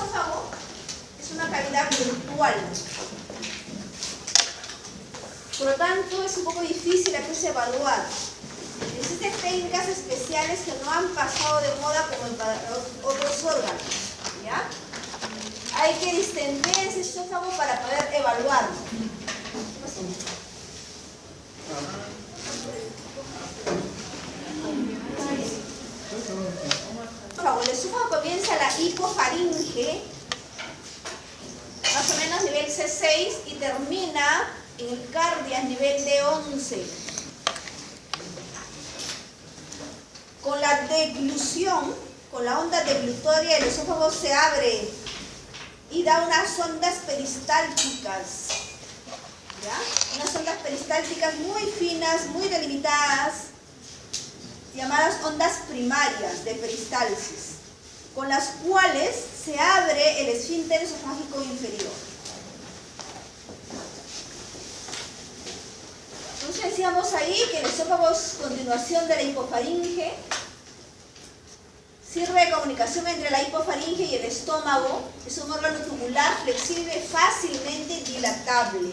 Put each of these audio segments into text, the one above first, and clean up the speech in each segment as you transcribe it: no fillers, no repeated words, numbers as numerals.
esófago es una cavidad virtual. Por lo tanto, es un poco difícil a veces evaluar. Existen técnicas especiales que no han pasado de moda como en otros órganos, ¿ya? Hay que distender ese esófago para poder evaluarlo. El esófago comienza la hipofaringe, más o menos nivel C6, y termina en el cardias nivel D11. Con la deglución, con la onda deglutoria, el esófago se abre y da unas ondas peristálticas, ¿ya? Unas ondas peristálticas muy finas, muy delimitadas, llamadas ondas primarias de peristalsis, con las cuales se abre el esfínter esofágico inferior. Entonces decíamos ahí que el esófago es continuación de la hipofaringe, sirve de comunicación entre la hipofaringe y el estómago, es un órgano tubular, flexible, fácilmente dilatable,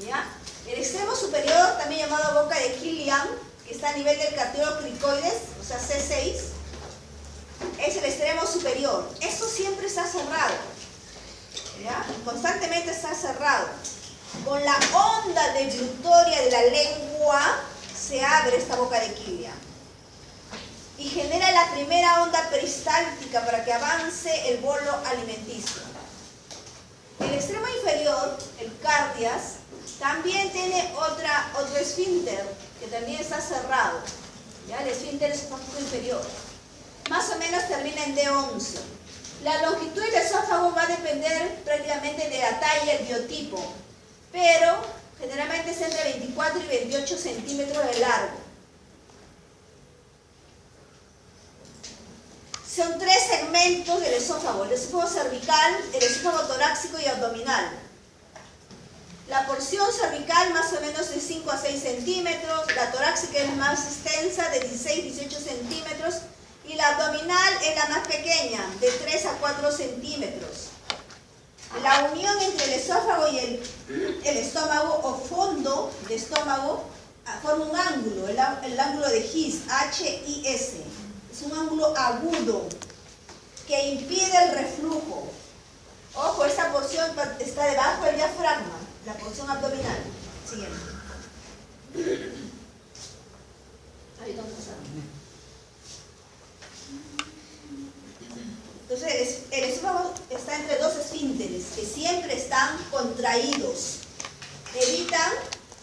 ¿ya? El extremo superior, también llamado boca de Killian, que está a nivel del cartílago cricoides, o sea C6, es el extremo superior. Esto siempre está cerrado, ¿ya? Constantemente está cerrado. Con la onda deglutoria de la lengua se abre esta boca de Killian y genera la primera onda peristáltica para que avance el bolo alimenticio. El extremo inferior, el cardias, también tiene otro esfínter que también está cerrado, ¿ya? El esfínter esofágico inferior. Más o menos termina en D11. La longitud del esófago va a depender prácticamente de la talla, el biotipo, pero generalmente es entre 24 y 28 centímetros de largo. Son tres segmentos del esófago: el esófago cervical, el esófago torácico y abdominal. La porción cervical más o menos de 5 a 6 centímetros, la torácica es más extensa, de 16 a 18 centímetros, y la abdominal es la más pequeña, de 3 a 4 centímetros. La unión entre el esófago y el estómago o fondo de estómago forma un ángulo, el ángulo de His, H-I-S. Es un ángulo agudo que impide el reflujo. Ojo, esta porción está debajo del diafragma, la porción abdominal. Siguiente. Ahí vamos a ver. Entonces, el esófago está entre dos esfínteres que siempre están contraídos. Evitan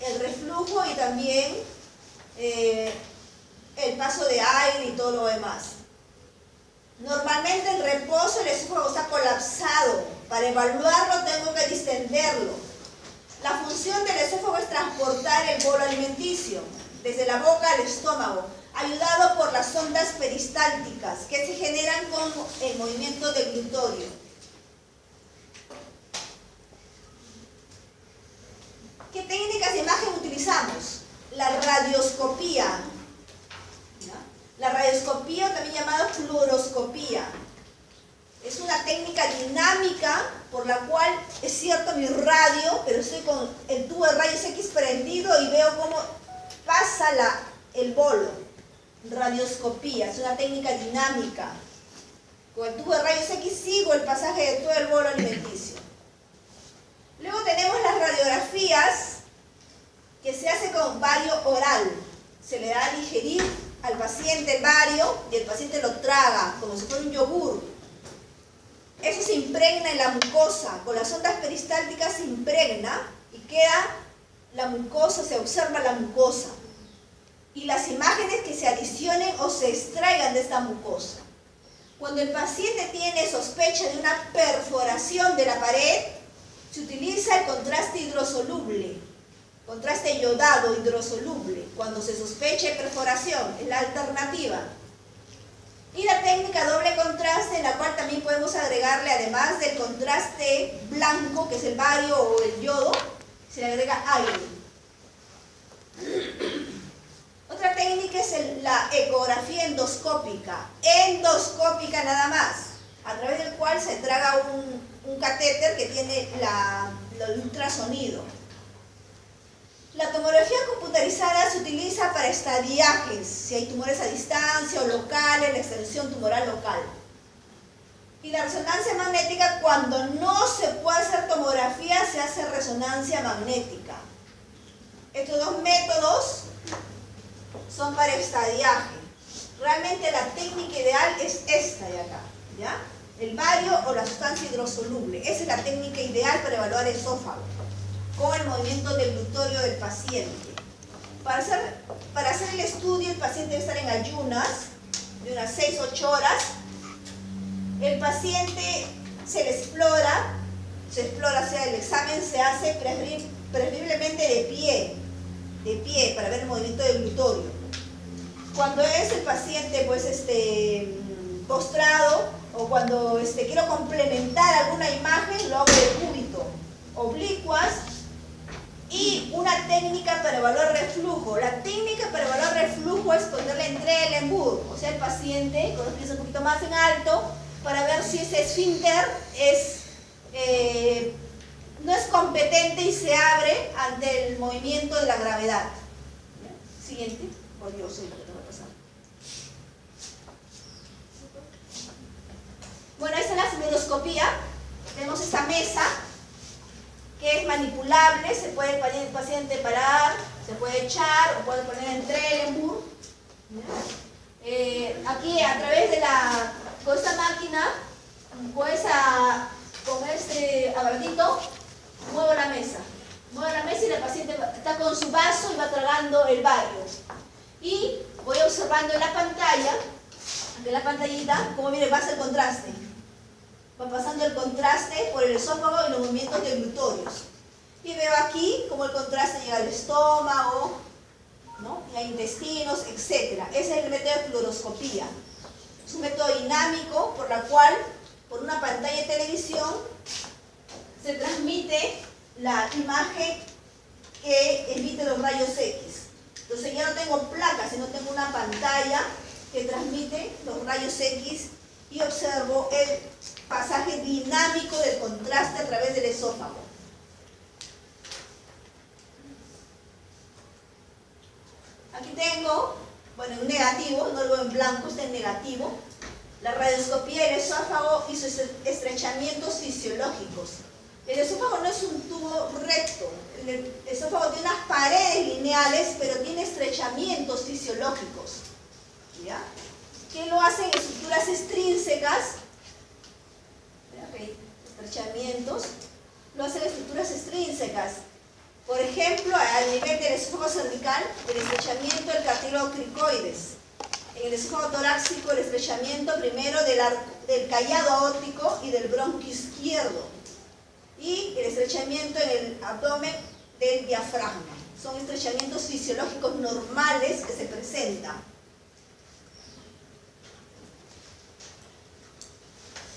el reflujo y también el paso de aire y todo lo demás. Normalmente en reposo el esófago está colapsado. Para evaluarlo tengo que distenderlo. La función del esófago es transportar el bolo alimenticio desde la boca al estómago, ayudado por las ondas peristálticas que se generan con el movimiento deglutorio. ¿Qué técnicas de imagen utilizamos? La radioscopía. La radioscopía, también llamada fluoroscopía, es una técnica dinámica por la cual, es cierto, mi radio, pero estoy con el tubo de rayos X prendido y veo cómo pasa el bolo. Radioscopía, es una técnica dinámica. Con el tubo de rayos X sigo el pasaje de todo el bolo alimenticio. Luego tenemos las radiografías que se hace con bario oral. Se le da a digerir al paciente el bario y el paciente lo traga como si fuera un yogur. Eso se impregna en la mucosa, con las ondas peristálticas se impregna y queda la mucosa, se observa la mucosa. Y las imágenes que se adicionen o se extraigan de esta mucosa. Cuando el paciente tiene sospecha de una perforación de la pared, se utiliza el contraste hidrosoluble, contraste yodado hidrosoluble, cuando se sospecha de perforación, es la alternativa. Y la técnica doble contraste, en la cual también podemos agregarle, además del contraste blanco, que es el bario o el yodo, se le agrega aire. Otra técnica es la ecografía endoscópica nada más. a través del cual se traga un catéter que tiene el ultrasonido. La tomografía computarizada se utiliza para estadiajes, si hay tumores a distancia o locales, la extensión tumoral local. Y la resonancia magnética, cuando no se puede hacer tomografía, se hace resonancia magnética. Estos dos métodos son para estadiaje. Realmente la técnica ideal es esta de acá, ¿ya? El bario o la sustancia hidrosoluble. Esa es la técnica ideal para evaluar esófago, con el movimiento del glutorio del paciente. Para hacer el estudio, el paciente debe estar en ayunas de unas 6-8 horas. El paciente se le explora, o sea, el examen se hace preferiblemente de pie, para ver el movimiento del glutorio. Cuando es el paciente pues, postrado, o cuando quiero complementar alguna imagen, lo hago de cúbito, oblicuas, y una técnica para evaluar reflujo. La técnica para evaluar reflujo es ponerle entre el embudo, o sea, el paciente con los pies un poquito más en alto, para ver si ese esfínter no es competente y se abre ante el movimiento de la gravedad. Siguiente. Oh, Dios, soy lo que te va a pasar. Bueno, esta es la fluoroscopía. Tenemos esta mesa que es manipulable, se puede el paciente parar, se puede echar o puede poner entre el embudo. Aquí a través de con esta máquina, con este aparatito, muevo la mesa y el paciente está con su vaso y va tragando el bario. Y voy observando en la pantalla, aquí en la pantallita, cómo viene, pasa el contraste. Va pasando el contraste por el esófago y los movimientos de glutorios. Y veo aquí cómo el contraste llega al estómago, ¿no? Y a intestinos, etc. Ese es el método de fluoroscopía. Es un método dinámico por la cual, por una pantalla de televisión, se transmite la imagen que emite los rayos X. Entonces ya no tengo placas, sino tengo una pantalla que transmite los rayos X y observo el pasaje dinámico del contraste a través del esófago. Aquí tengo, bueno, en negativo, no lo veo en blanco, está en negativo, la radioscopía del esófago y sus estrechamientos fisiológicos. El esófago no es un tubo recto, el esófago tiene unas paredes lineales, pero tiene estrechamientos fisiológicos, ¿ya? ¿Qué lo hacen? Estructuras extrínsecas, okay, estrechamientos, lo hacen estructuras extrínsecas. Por ejemplo, al nivel del esófago cervical, el estrechamiento del cartílago cricoides. En el esófago torácico, el estrechamiento primero del callado aórtico y del bronquio izquierdo. Y el estrechamiento en el abdomen del diafragma. Son estrechamientos fisiológicos normales que se presentan.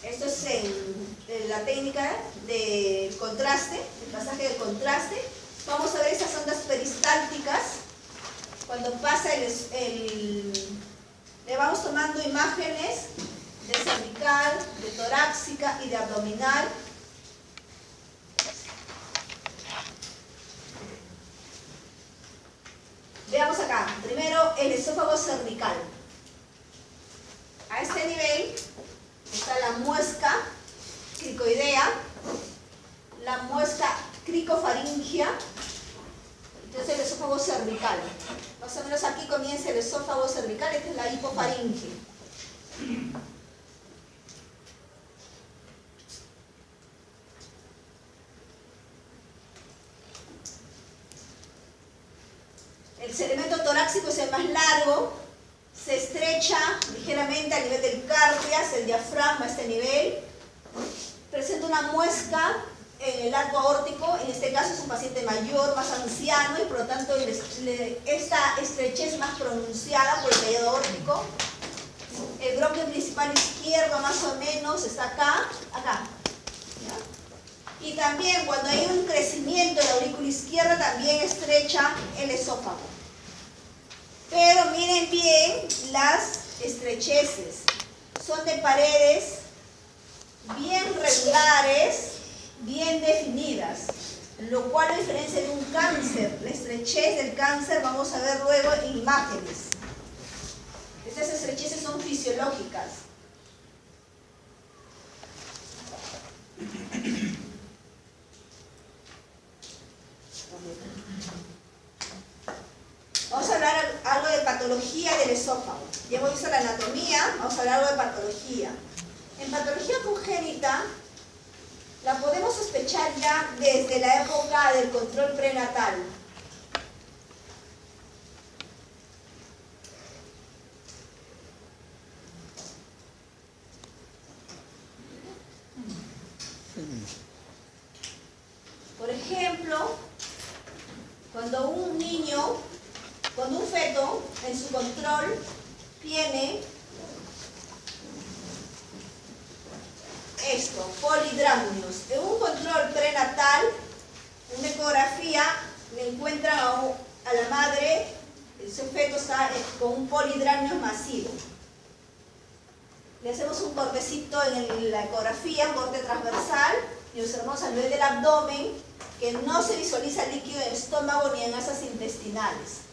Esto es en la técnica del contraste, el pasaje del contraste. Vamos a ver esas ondas peristálticas. Cuando pasa le vamos tomando imágenes de cervical, de torácica y de abdominal. Veamos acá, primero el esófago cervical. A este nivel está la muesca cricoidea, la muesca cricofaringia, entonces el esófago cervical. Más o menos aquí comienza el esófago cervical, esta es la hipofaringe. El segmento torácico es el más largo, se estrecha ligeramente a nivel del cárdiac, el diafragma a este nivel, presenta una muesca en el arco aórtico, en este caso es un paciente mayor, más anciano, y por lo tanto esta estrechez más pronunciada por el callado aórtico. El bronquio principal izquierdo más o menos está acá. ¿Ya? Y también cuando hay un crecimiento de la aurícula izquierda también estrecha el esófago. Pero miren bien las estrecheces, son de paredes bien regulares, bien definidas, lo cual lo diferencia de un cáncer. La estrechez del cáncer vamos a ver luego en imágenes. Estas estrecheces son fisiológicas. Vamos a hablar algo de patología del esófago. Ya hemos visto la anatomía, vamos a hablar algo de patología. En patología congénita la podemos sospechar ya desde la época del control prenatal. Por ejemplo, cuando un feto en su control tiene esto, polidramnios. En un control prenatal, una ecografía, le encuentran a la madre, ese feto está con un polidramnio masivo. Le hacemos un cortecito en la ecografía, un corte transversal, y observamos a nivel del abdomen que no se visualiza líquido en el estómago ni en asas intestinales.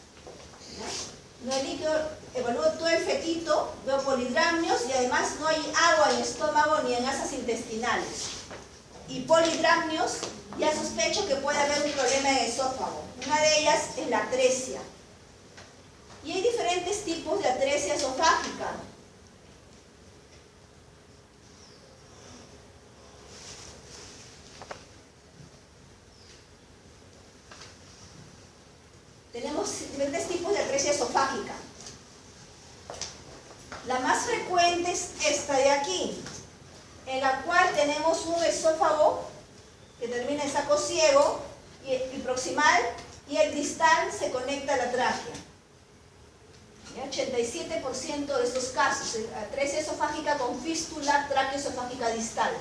No hay líquido, evalúo todo el fetito, veo polidramnios y además no hay agua en el estómago ni en asas intestinales. Y polidramnios, ya sospecho que puede haber un problema en el esófago. Una de ellas es la atresia. Y hay diferentes tipos de atresia esofágica. Tenemos diferentes tipos de atresia esofágica. La más frecuente es esta de aquí, en la cual tenemos un esófago que termina en saco ciego, y el proximal y el distal se conecta a la tráquea. 87% de estos casos, atresia esofágica con fístula tráqueo-esofágica distal.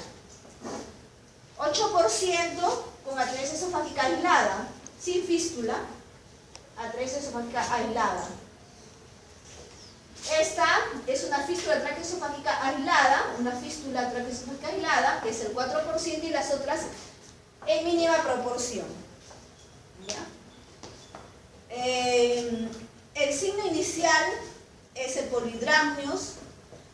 8% con atresia esofágica aislada, sin fístula, atresia esofágica aislada. Esta es una fístula tráqueo-esofágica aislada, que es el 4%, y las otras en mínima proporción. ¿Ya? El signo inicial es el polidramnios.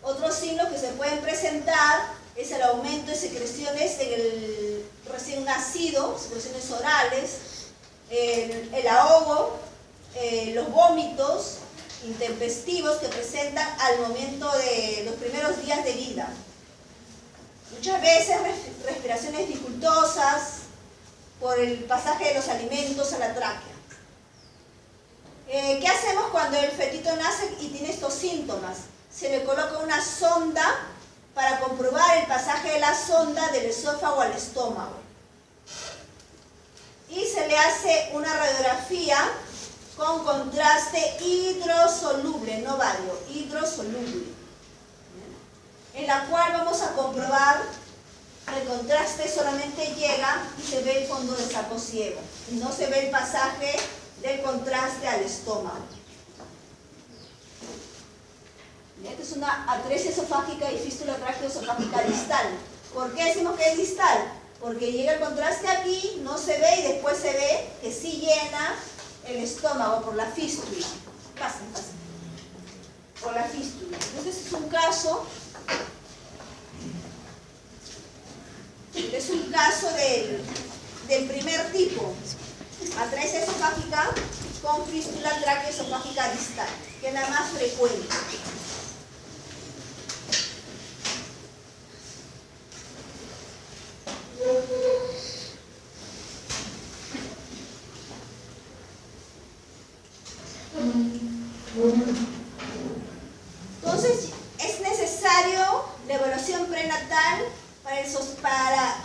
Otros signos que se pueden presentar es el aumento de secreciones en el recién nacido, secreciones orales, el ahogo, los vómitos intempestivos que presentan al momento de los primeros días de vida. Muchas veces respiraciones dificultosas por el pasaje de los alimentos a la tráquea. ¿Qué hacemos cuando el fetito nace y tiene estos síntomas? Se le coloca una sonda para comprobar el pasaje de la sonda del esófago al estómago. Y se le hace una radiografía con contraste hidrosoluble, no bario, hidrosoluble, en la cual vamos a comprobar que el contraste solamente llega y se ve el fondo del saco ciego, y no se ve el pasaje del contraste al estómago. Esta es una atresia esofágica y fístula tráqueo-esofágica distal. ¿Por qué decimos que es distal? Porque llega el contraste aquí, no se ve, y después se ve que sí llena el estómago por la fístula. Pasen. Por la fístula. Entonces es un caso del primer tipo, atresia esofágica con fístula tráqueo-esofágica distal, que es la más frecuente. Entonces, es necesario la evaluación prenatal para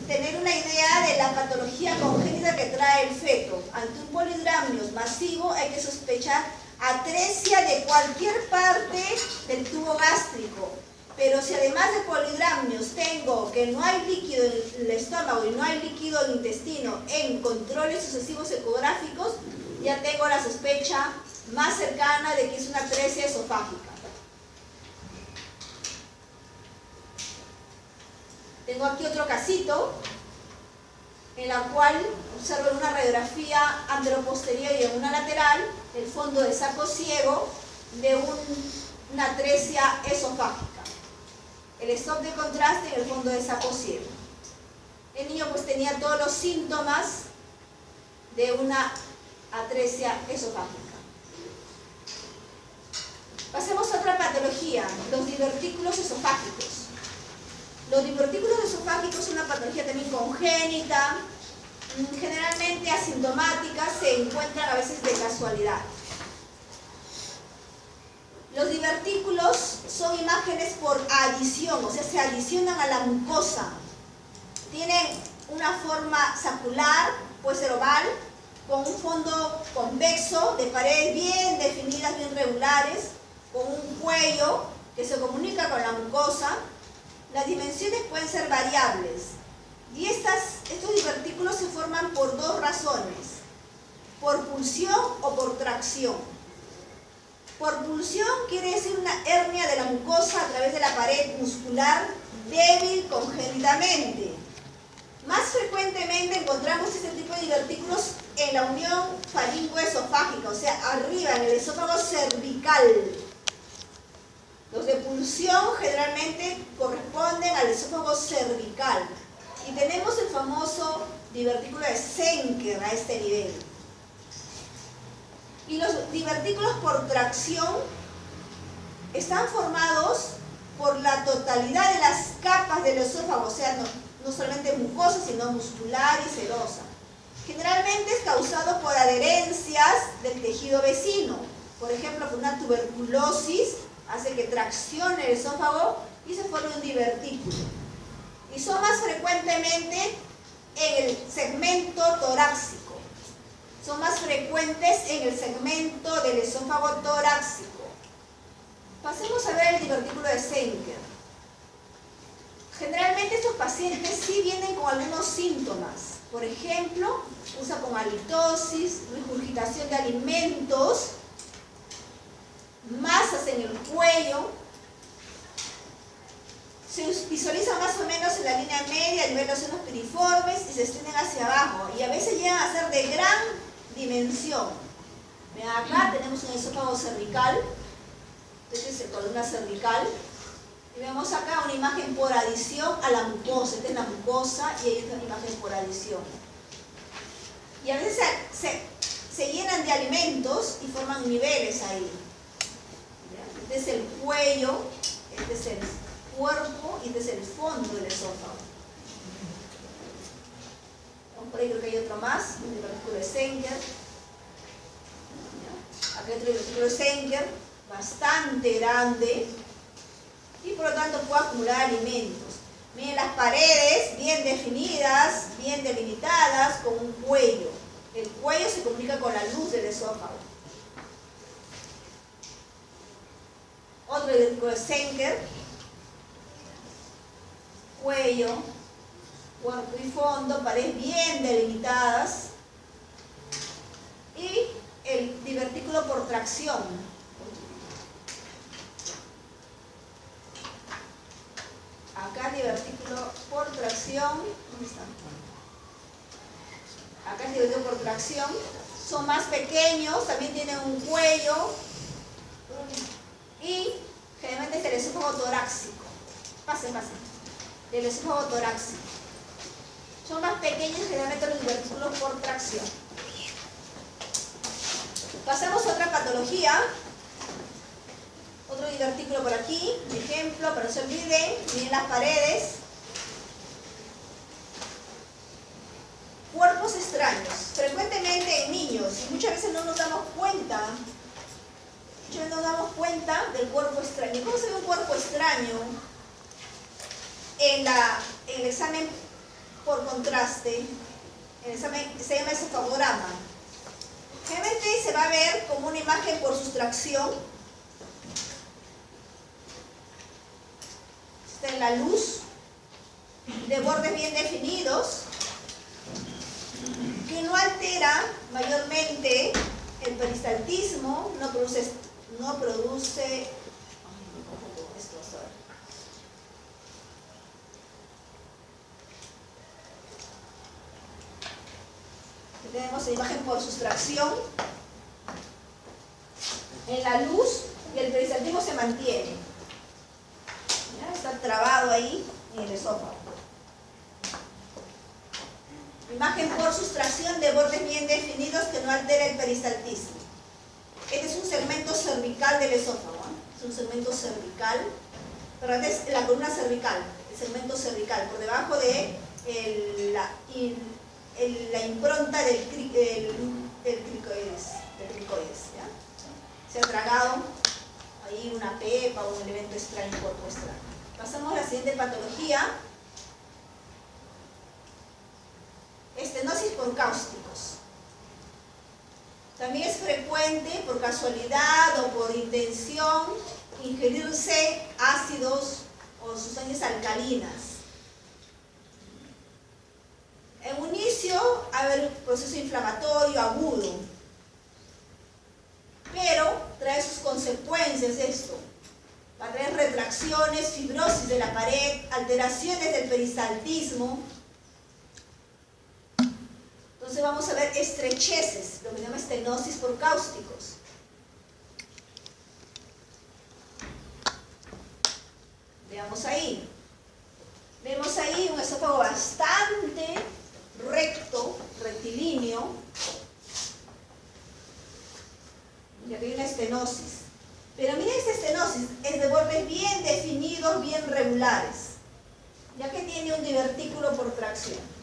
tener una idea de la patología congénita que trae el feto. Ante un polidramnios masivo hay que sospechar atresia de cualquier parte del tubo gástrico. Pero si además de polidramnios tengo que no hay líquido en el estómago y no hay líquido en el intestino en controles sucesivos ecográficos, ya tengo la sospecha más cercana de que es una atresia esofágica. Tengo aquí otro casito en la cual observo una radiografía anteroposterior y en una lateral el fondo de saco ciego de una atresia esofágica. El stop de contraste en el fondo de saco ciego. El niño pues tenía todos los síntomas de una atresia esofágica. Pasemos a otra patología, los divertículos esofágicos. Los divertículos esofágicos son una patología también congénita, generalmente asintomática, se encuentran a veces de casualidad. Los divertículos son imágenes por adición, o sea, se adicionan a la mucosa. Tienen una forma sacular, puede ser oval, con un fondo convexo, de paredes bien definidas, bien regulares, con un cuello que se comunica con la mucosa. Las dimensiones pueden ser variables y estos divertículos se forman por dos razones: por pulsión o por tracción. Por pulsión quiere decir una hernia de la mucosa a través de la pared muscular débil congénitamente. Más frecuentemente encontramos este tipo de divertículos en la unión faringoesofágica, o sea, arriba, en el esófago cervical. Los de pulsión generalmente corresponden al esófago cervical. Y tenemos el famoso divertículo de Zenker a este nivel. Y los divertículos por tracción están formados por la totalidad de las capas del esófago, o sea, no solamente mucosa, sino muscular y serosa. Generalmente es causado por adherencias del tejido vecino. Por ejemplo, por una tuberculosis hace que traccione el esófago y se forme un divertículo. Y son más frecuentemente en el segmento torácico. Son más frecuentes en el segmento del esófago torácico. Pasemos a ver el divertículo de Zenker. Generalmente estos pacientes sí vienen con algunos síntomas. Por ejemplo, usa con halitosis, regurgitación de alimentos, masas en el cuello. Se visualiza más o menos en la línea media a nivel de los senos piriformes y se extienden hacia abajo. Y a veces llegan a ser de gran dimensión. Vean, acá tenemos un esófago cervical. Esta es la columna cervical. Y vemos acá una imagen por adición a la mucosa. Esta es la mucosa y hay otra imagen por adición. Y a veces se llenan de alimentos y forman niveles ahí. Este es el cuello, este es el cuerpo y este es el fondo del esófago. Por ahí creo que hay otro más, un divertículo de Zenker. Acá hay otro divertículo de Zenker, bastante grande, y por lo tanto puede acumular alimentos. Miren las paredes bien definidas, bien delimitadas, con un cuello. El cuello se comunica con la luz del esófago. Otro divertículo de Zenker, cuello, cuerpo y fondo, paredes bien delimitadas, y el divertículo por tracción. Acá el divertículo por tracción, ¿dónde está? Acá el divertículo por tracción, son más pequeños, también tienen un cuello y generalmente es el esófago torácico. Pasen. El esófago torácico. Son más pequeños generalmente los divertículos por tracción. Pasamos a otra patología. Otro divertículo por aquí, ejemplo, para que no se olviden, miren las paredes. Cuerpos extraños, frecuentemente en niños, y muchas veces no nos damos cuenta. Del cuerpo extraño. ¿Cómo se ve un cuerpo extraño? En el examen por contraste, el examen se llama esofagograma. Generalmente se va a ver como una imagen por sustracción. Está en la luz, de bordes bien definidos, que no altera mayormente el peristaltismo, no produce Aquí tenemos la imagen por sustracción. En la luz y el peristaltismo se mantiene. ¿Ya? Está trabado ahí en el esófago. Imagen por sustracción de bordes bien definidos que no altera el peristaltismo. Este es un segmento cervical del esófago. Es un segmento cervical. Perdón, es la columna cervical, el segmento cervical, por debajo de la impronta del cricoides. ¿Ya? Se ha tragado ahí una pepa o un elemento extraño por muestra. Pasamos a la siguiente patología. Estenosis por cáusticos. También es frecuente, por casualidad o por intención, ingerirse ácidos o sustancias alcalinas. En un inicio va a haber un proceso inflamatorio agudo, pero trae sus consecuencias esto. Va a traer retracciones, fibrosis de la pared, alteraciones del peristaltismo. Entonces vamos a ver estrecheces, lo que se llama estenosis por cáusticos. Veamos ahí. Vemos ahí un esófago bastante recto, rectilíneo. Y aquí hay una estenosis. Pero miren, esta estenosis es de bordes bien definidos, bien regulares, ya que tiene un divertículo por tracción.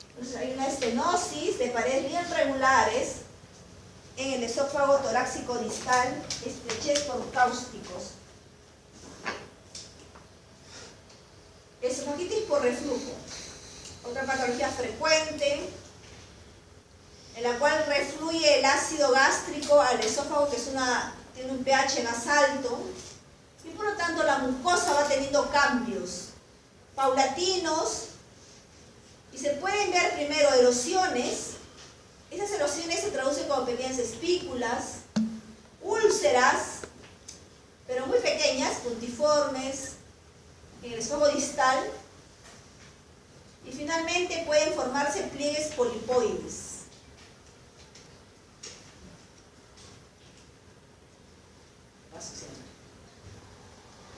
Entonces hay una estenosis de paredes bien regulares en el esófago torácico distal, estrechez por cáusticos. Esofagitis por reflujo, otra patología frecuente, en la cual refluye el ácido gástrico al esófago, que tiene un pH más alto, y por lo tanto la mucosa va teniendo cambios paulatinos, y se pueden ver primero erosiones. Esas erosiones se traducen como pequeñas espículas, úlceras, pero muy pequeñas, puntiformes, en el esófago distal, y finalmente pueden formarse pliegues polipoides.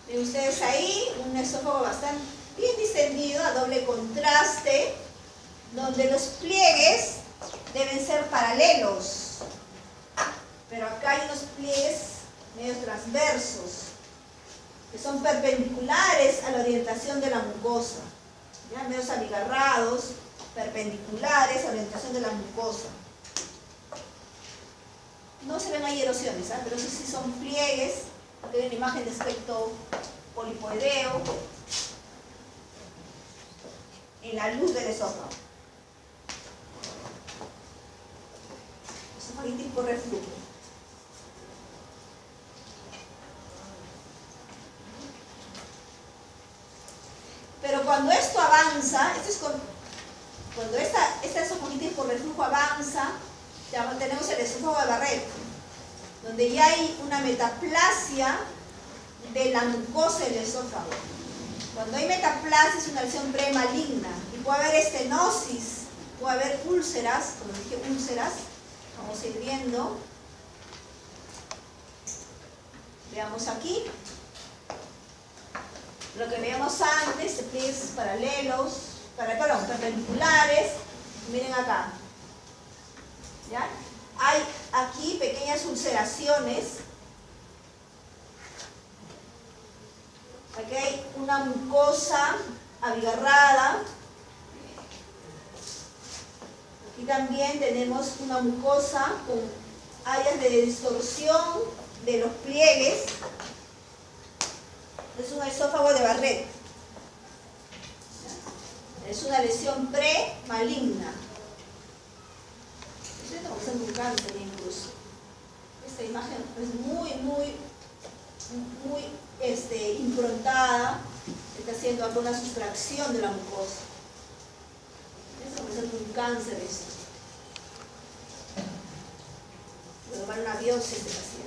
Ven ustedes ahí un esófago bastante bien distendido, a doble contraste, donde los pliegues deben ser paralelos, pero acá hay unos pliegues medio transversos, que son perpendiculares a la orientación de la mucosa, ¿ya? Medios abigarrados, perpendiculares a la orientación de la mucosa. No se ven ahí erosiones, pero esos sí son pliegues. Aquí hay una imagen de aspecto polipoideo en la luz del esófago. Esofagitis por reflujo. Pero cuando esto avanza, cuando esta esofagitis por reflujo avanza, ya tenemos el esófago de Barrett, donde ya hay una metaplasia de la mucosa del esófago. Cuando hay metaplasia es una lesión premaligna y puede haber estenosis, puede haber úlceras, como dije, úlceras. Vamos a ir viendo. Veamos aquí. Lo que veíamos antes, pliegues paralelos, perpendiculares. Miren acá. ¿Ya? Hay aquí pequeñas ulceraciones. Aquí hay una mucosa abigarrada. Aquí también tenemos una mucosa con áreas de distorsión de los pliegues. Es un esófago de Barrett. Es una lesión premaligna. Estamos en un cáncer incluso. Esta imagen es muy improntada. Está haciendo alguna sustracción de la mucosa. Estamos en un cáncer esto. Voy a tomar una biopsia de este paciente.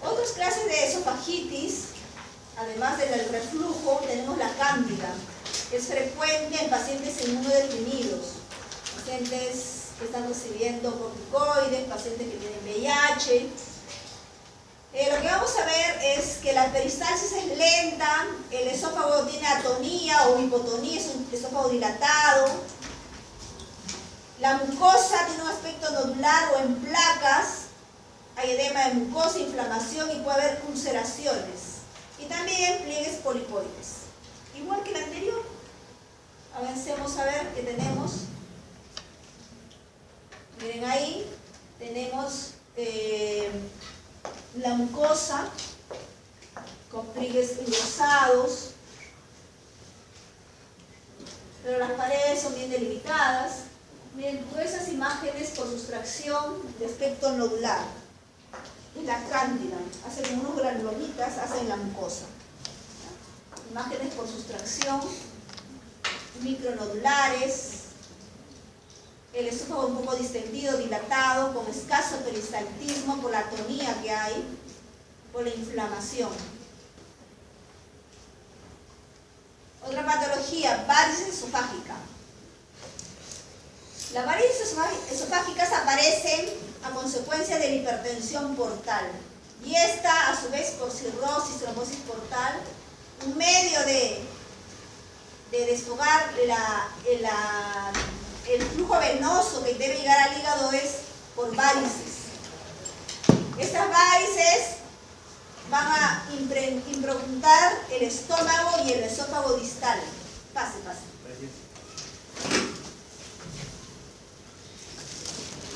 Otras clases de esofagitis, además del reflujo, tenemos la cándida. Es frecuente en pacientes inmunodeprimidos, pacientes que están recibiendo corticoides, pacientes que tienen VIH. Lo que vamos a ver es que la peristalsis es lenta, el esófago tiene atonía o hipotonía, es un esófago dilatado. La mucosa tiene un aspecto nodular o en placas, hay edema de mucosa, inflamación y puede haber ulceraciones. Y también pliegues polipoides. Igual que el anterior. Avancemos a ver qué tenemos. Miren ahí, tenemos la mucosa con pliegues engrosados, pero las paredes son bien delimitadas. Miren, gruesas imágenes por sustracción de aspecto nodular. Es la cándida, hace como unos granulomitas, hacen la mucosa. Imágenes por sustracción, micronodulares, el esófago un poco distendido, dilatado, con escaso peristaltismo por la atonía que hay, por la inflamación. Otra patología, varices esofágica. Las varices esofágicas aparecen a consecuencia de la hipertensión portal y esta a su vez por cirrosis, trombosis portal, un medio de desfogar el flujo venoso que debe llegar al hígado es por varices. Estas varices van a impregnar el estómago y el esófago distal. Pase, pase.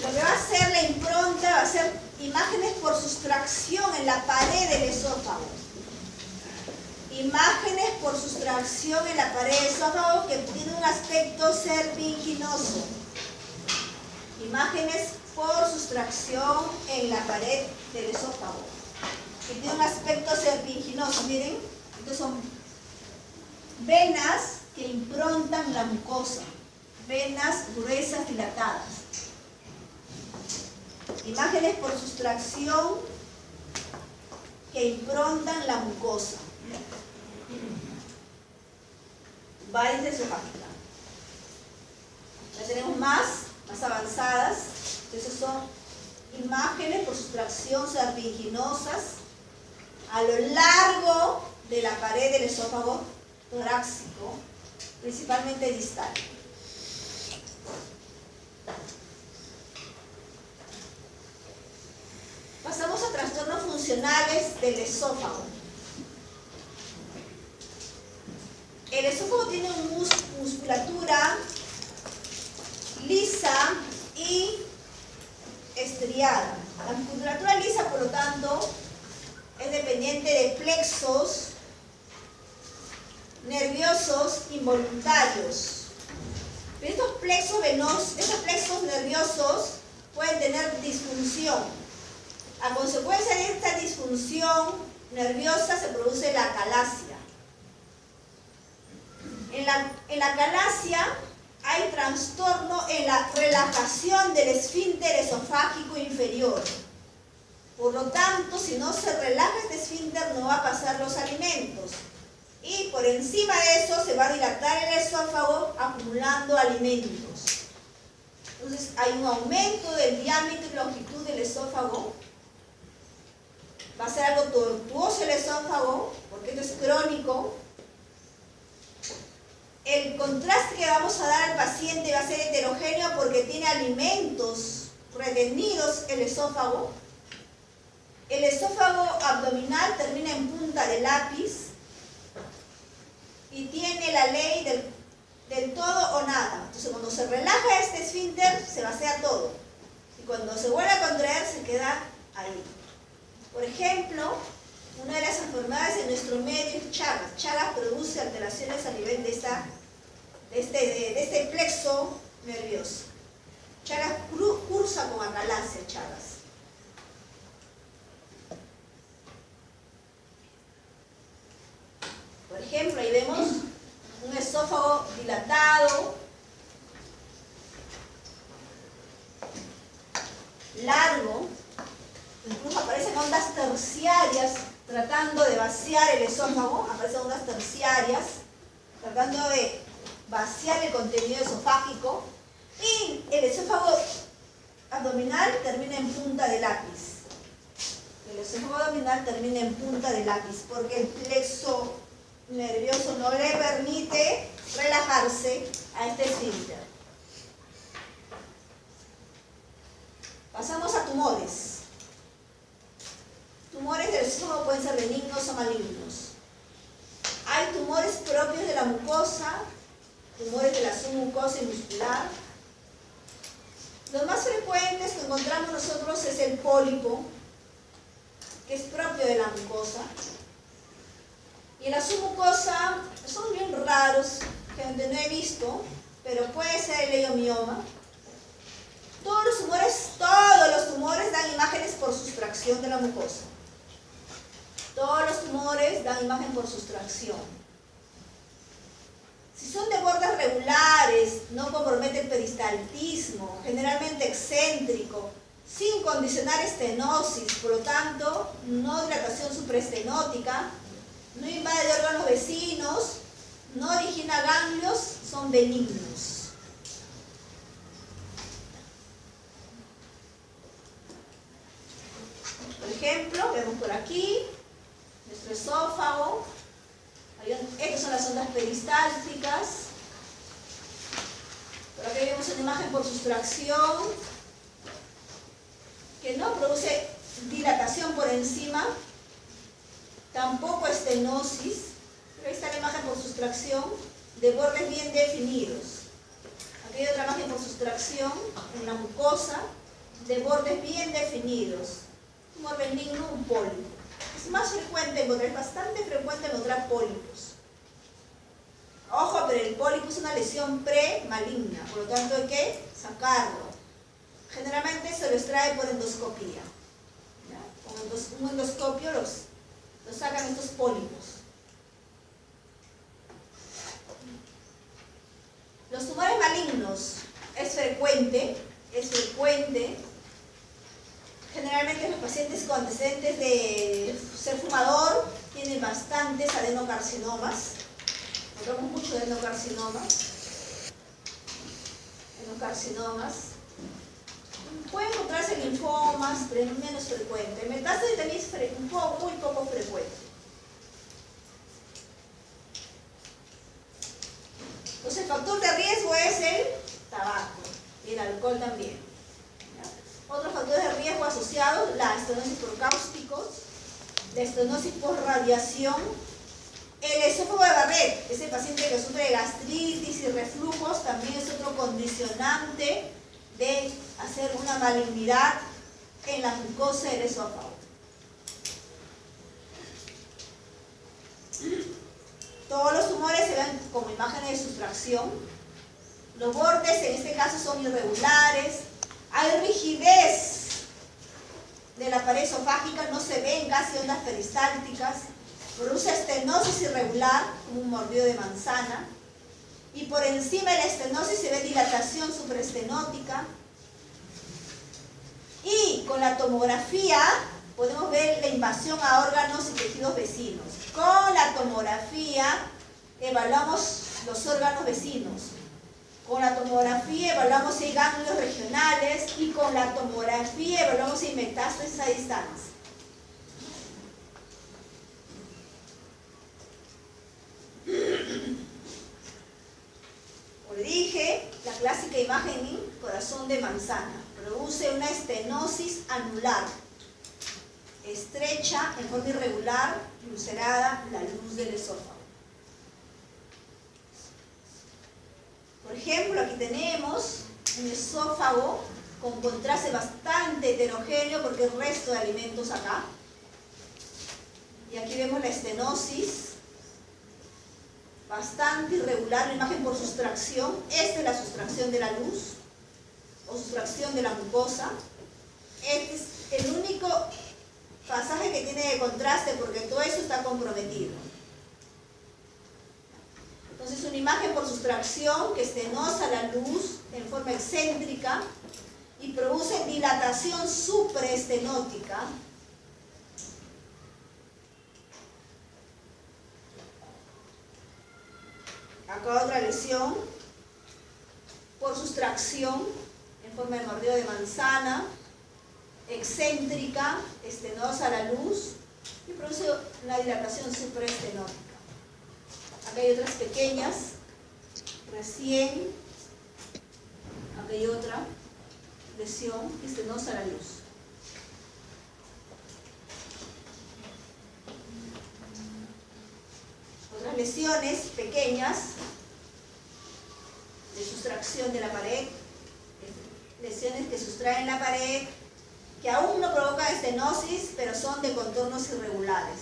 Lo que va a hacer la impronta va a ser imágenes por sustracción en la pared del esófago. Imágenes por sustracción en la pared del esófago que tiene un aspecto serpinginoso. Imágenes por sustracción en la pared del esófago que tiene un aspecto serpinginoso. Miren, estos son venas que improntan la mucosa. Venas gruesas dilatadas. Imágenes por sustracción que improntan la mucosa. Varices esofágicas. Ya tenemos más avanzadas. Entonces son imágenes por sustracción serpiginosas a lo largo de la pared del esófago torácico, principalmente distal. Pasamos a trastornos funcionales del esófago. El esófago tiene una musculatura lisa y estriada. La musculatura lisa, por lo tanto, es dependiente de plexos nerviosos involuntarios. Pero estos plexos nerviosos pueden tener disfunción. A consecuencia de esta disfunción nerviosa se produce la acalasia. En la acalasia hay trastorno en la relajación del esfínter esofágico inferior. Por lo tanto, si no se relaja este esfínter, no va a pasar los alimentos. Y por encima de eso se va a dilatar el esófago acumulando alimentos. Entonces hay un aumento del diámetro y longitud del esófago. Va a ser algo tortuoso el esófago, porque esto es crónico. El contraste que vamos a dar al paciente va a ser heterogéneo porque tiene alimentos retenidos el esófago. El esófago abdominal termina en punta de lápiz y tiene la ley del todo o nada. Entonces cuando se relaja este esfínter se vacía todo y cuando se vuelve a contraer se queda ahí. Por ejemplo, una de las enfermedades en nuestro medio es Chagas. Chagas produce alteraciones a nivel de este plexo nervioso. Chagas cursa con acalasia, Chagas. Por ejemplo, ahí vemos un esófago dilatado, largo, incluso aparecen ondas terciarias tratando de vaciar el esófago, aparecen ondas terciarias. tratando de vaciar el contenido esofágico, y el esófago abdominal termina en punta de lápiz. El esófago abdominal termina en punta de lápiz porque el plexo nervioso no le permite relajarse a este esfínter. Pasamos a tumores. Tumores del esófago pueden ser benignos o malignos. Hay tumores propios de la mucosa, tumores de la submucosa y muscular. Los más frecuentes que encontramos nosotros es el pólipo, que es propio de la mucosa. Y en la submucosa son bien raros, que no he visto, pero puede ser el leiomioma. Todos los tumores dan imágenes por sustracción de la mucosa. Todos los tumores dan imagen por sustracción. Si son de bordes regulares, no compromete el peristaltismo, generalmente excéntrico, sin condicionar estenosis, por lo tanto, no dilatación supraestenótica, no invade órganos vecinos, no origina ganglios, son benignos. Por ejemplo, vemos por aquí nuestro esófago. Estas son las ondas peristálticas. Por aquí vemos una imagen por sustracción que no produce dilatación por encima, tampoco estenosis, pero ahí está la imagen por sustracción de bordes bien definidos. Aquí hay otra imagen por sustracción en la mucosa de bordes bien definidos. Tumor benigno, un pólipo. Es más frecuente encontrar, es bastante frecuente encontrar pólipos. Ojo, pero el pólipo es una lesión pre-maligna, por lo tanto hay que sacarlo. Generalmente se lo extrae por endoscopía. ¿Ya? Con un endoscopio los sacan estos pólipos. Los tumores malignos es frecuente. Generalmente los pacientes con antecedentes de ser fumador tienen bastantes adenocarcinomas. Encontramos mucho adenocarcinomas. Pueden encontrarse linfomas, pero es menos frecuente. Metástasis también es muy poco frecuente. Entonces el factor de riesgo es el tabaco y el alcohol también. ¿Ya? Otros factores de riesgo asociados, la estenosis por cáusticos, la estenosis por radiación, el esófago de Barrett, ese paciente que sufre de gastritis y reflujos, también es otro condicionante de hacer una malignidad en la mucosa del esófago. Todos los tumores se ven como imágenes de sustracción. Los bordes en este caso son irregulares. Hay rigidez de la pared esofágica, no se ven casi ondas peristálticas. Produce estenosis irregular, como un mordido de manzana. Y por encima de la estenosis se ve dilatación supraestenótica. Y con la tomografía podemos ver la invasión a órganos y tejidos vecinos. Con la tomografía evaluamos los órganos vecinos. Con la tomografía evaluamos si hay ganglios regionales y con la tomografía evaluamos si hay metástasis a distancia. Como dije, la clásica imagen corazón de manzana produce una estenosis anular, estrecha, en forma irregular, ulcerada, la luz del esófago. Por ejemplo, aquí tenemos un esófago con contraste bastante heterogéneo porque hay resto de alimentos acá. Y aquí vemos la estenosis, bastante irregular, la imagen por sustracción. Esta es la sustracción de la luz o sustracción de la mucosa. Este es el único pasaje que tiene de contraste porque todo eso está comprometido. Entonces una imagen por sustracción que estenosa la luz en forma excéntrica y produce dilatación supraestenótica. Acá otra lesión por sustracción en forma de mordeo de manzana, excéntrica, estenosa a la luz y produce una dilatación supraestenótica. Acá hay otras pequeñas, recién, acá hay otra lesión estenosa a la luz. Otras lesiones pequeñas de sustracción de la pared, lesiones que sustraen la pared, que aún no provocan estenosis, pero son de contornos irregulares,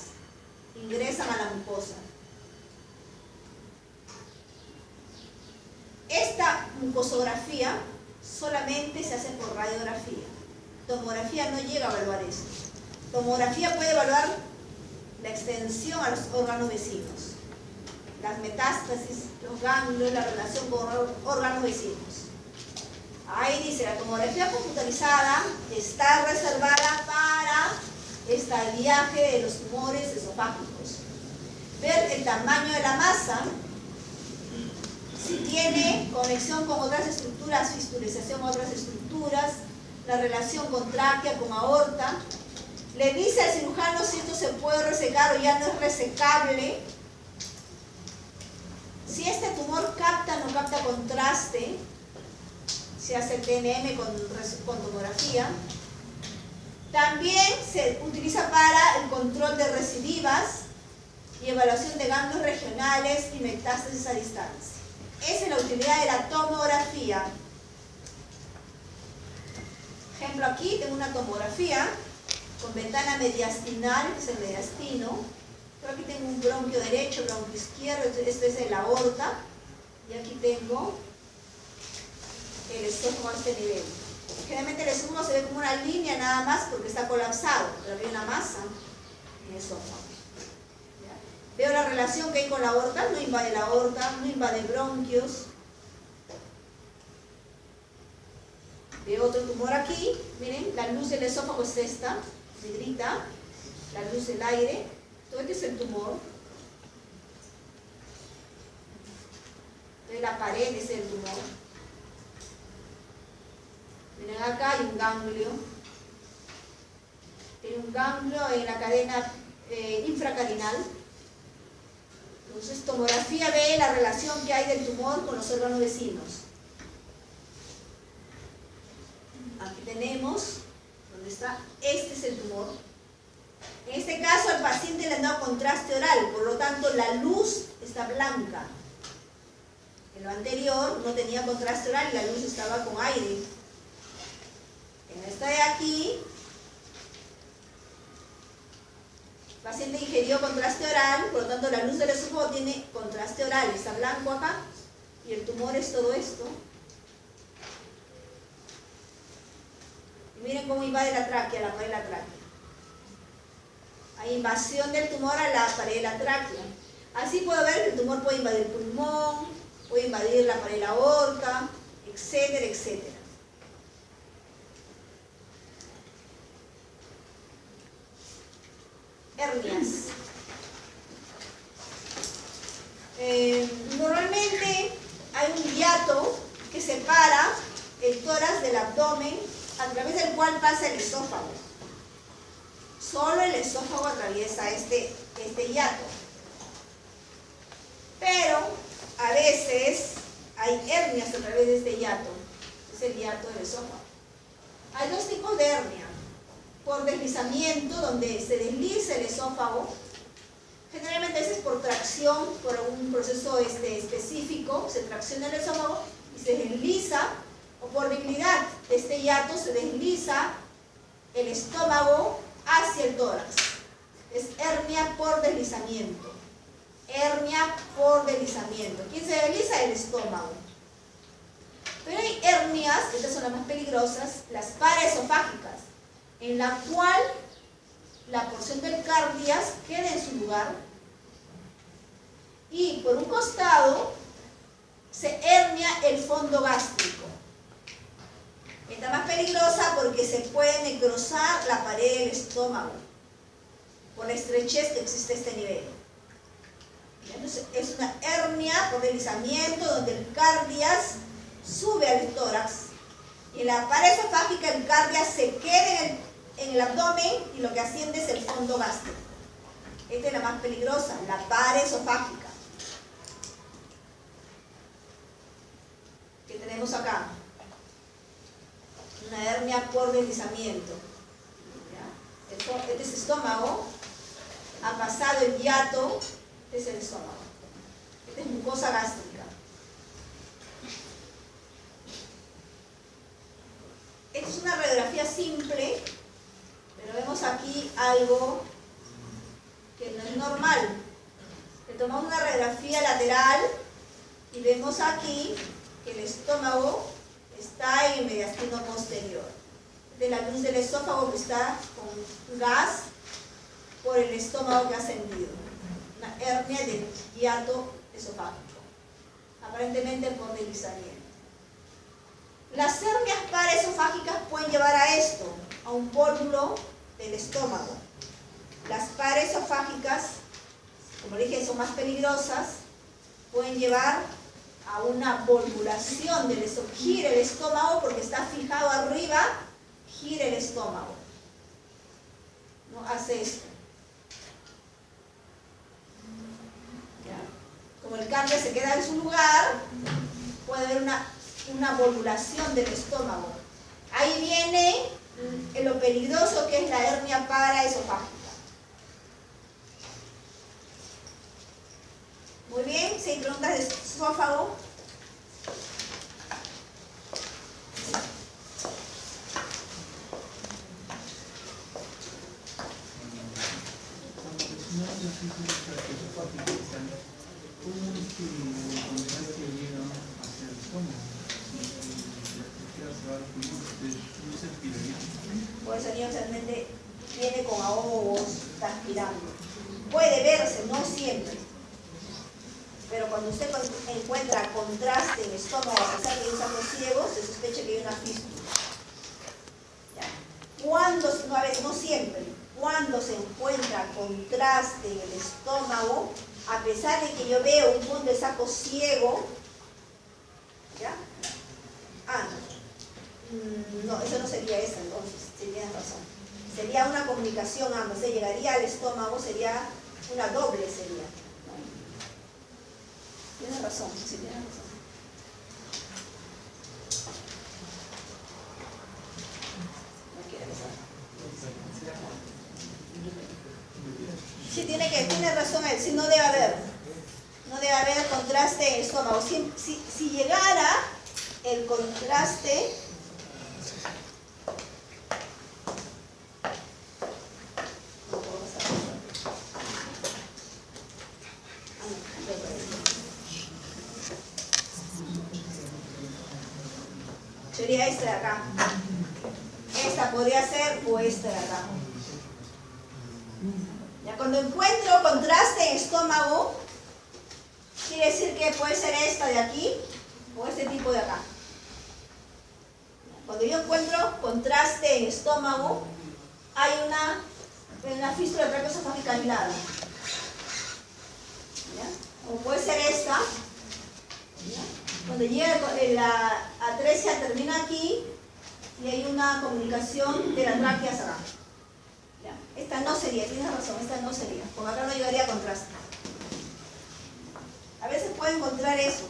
ingresan a la mucosa. Esta mucosografía solamente se hace por radiografía. Tomografía no llega a evaluar esto. Tomografía puede evaluar la extensión a los órganos vecinos, las metástasis, los ganglios, la relación con órganos vecinos. Ahí dice, la tomografía computarizada está reservada para estadiaje de los tumores esofágicos. Ver el tamaño de la masa, si tiene conexión con otras estructuras, fistulización con otras estructuras, la relación con tráquea, con aorta. Le dice al cirujano si esto se puede resecar o ya no es resecable. Si este tumor capta o no capta contraste, se hace el TNM con tomografía. También se utiliza para el control de recidivas y evaluación de ganglios regionales y metástasis a distancia. Esa es la utilidad de la tomografía. Ejemplo, aquí tengo una tomografía con ventana mediastinal, que es el mediastino. Pero aquí tengo un bronquio derecho, bronquio izquierdo, este es el aorta. Y aquí tengo el esófago a este nivel. Generalmente el esófago se ve como una línea nada más porque está colapsado, pero hay una masa en el esófago. ¿Ya? Veo la relación que hay con la aorta, no invade la aorta, no invade bronquios. Veo otro tumor aquí, miren, la luz del esófago es esta, negrita, la luz del aire, todo este es el tumor. Entonces la pared es el tumor. Miren, acá hay un ganglio. Tiene un ganglio en la cadena infracarinal. Entonces, tomografía ve la relación que hay del tumor con los órganos vecinos. Aquí tenemos, ¿dónde está? Este es el tumor. En este caso, al paciente le han dado contraste oral, por lo tanto, la luz está blanca. En lo anterior no tenía contraste oral y la luz estaba con aire. En esta de aquí, el paciente ingirió contraste oral, por lo tanto la luz del esófago tiene contraste oral, está blanco acá, y el tumor es todo esto. Y miren cómo invade la tráquea, la pared de la tráquea. Hay invasión del tumor a la pared de la tráquea. Así puedo ver que el tumor puede invadir el pulmón, puede invadir la pared de la aorta, etcétera, etcétera. Hernias. Normalmente hay un hiato que separa el tórax del abdomen a través del cual pasa el esófago. Solo el esófago atraviesa este hiato. Pero a veces hay hernias a través de este hiato. Es el hiato del esófago. Hay dos tipos de hernia. Por deslizamiento, donde se desliza el esófago, generalmente a veces por tracción, por algún proceso específico, se tracciona el esófago y se desliza, o por debilidad de este hiato se desliza el estómago hacia el tórax. Es hernia por deslizamiento. Hernia por deslizamiento. ¿Quién se desliza? El estómago. Pero hay hernias, estas son las más peligrosas, las paraesofágicas, en la cual la porción del cardias queda en su lugar y por un costado se hernia el fondo gástrico. Esta más peligrosa porque se puede necrosar la pared del estómago por la estrechez que existe a este nivel. Entonces es una hernia por deslizamiento donde el cardias sube al tórax y en la pared esofágica el cardias se queda en el abdomen y lo que asciende es el fondo gástrico. Esta es la más peligrosa, la pared esofágica. ¿Qué tenemos acá? Una hernia por deslizamiento. ¿Ya? Este es estómago, ha pasado el hiato, este es el estómago. Esta es mucosa gástrica. Esta es una radiografía simple, pero vemos aquí algo que no es normal. Le tomamos una radiografía lateral y vemos aquí que el estómago está en el mediastino posterior. De la luz del esófago que está con gas por el estómago que ha ascendido. Una hernia del hiato esofágico, aparentemente por deslizamiento. Las hernias paraesofágicas pueden llevar a esto, a un pólulo del estómago. Las paraesofágicas, como le dije, son más peligrosas, pueden llevar a una volvulación del estómago. Gira el estómago porque está fijado arriba, gira el estómago. No hace esto. ¿Ya? Como el cambio se queda en su lugar, puede haber una volvulación del estómago. Ahí viene lo peligroso que es la hernia paraesofágica. Muy bien, si hay preguntas de esófago. Pues realmente viene con ahogos, transpirando. Puede verse, no siempre. Pero cuando usted encuentra contraste en el estómago, a pesar de que hay un saco ciego, se sospecha que hay una fístula. ¿Ya? Cuando, no siempre, cuando se encuentra contraste en el estómago, a pesar de que yo veo un fondo de saco ciego, ¿ya? No, eso no sería esa entonces, si tienes razón. Sería una comunicación ambas, se llegaría al estómago, sería una doble, sería. Tienes razón, sí, tienes razón. No quiere besar. Sí, tiene razón él, sí, no debe haber. No debe haber contraste en el estómago. Si llegara el contraste, sería esta de acá. Esta podría ser o esta de acá. Ya cuando encuentro contraste en estómago, quiere decir que puede ser esta de aquí o este tipo de acá. Cuando yo encuentro contraste en estómago, hay una fístula del tracto esofágico al lado. ¿Ya? O puede ser esta. ¿Ya? Cuando llega la atresia termina aquí y hay una comunicación de la tráquea hacia acá. ¿Ya? Esta no sería, tienes razón, esta no sería, porque acá no llegaría a contraste. A veces puede encontrar eso.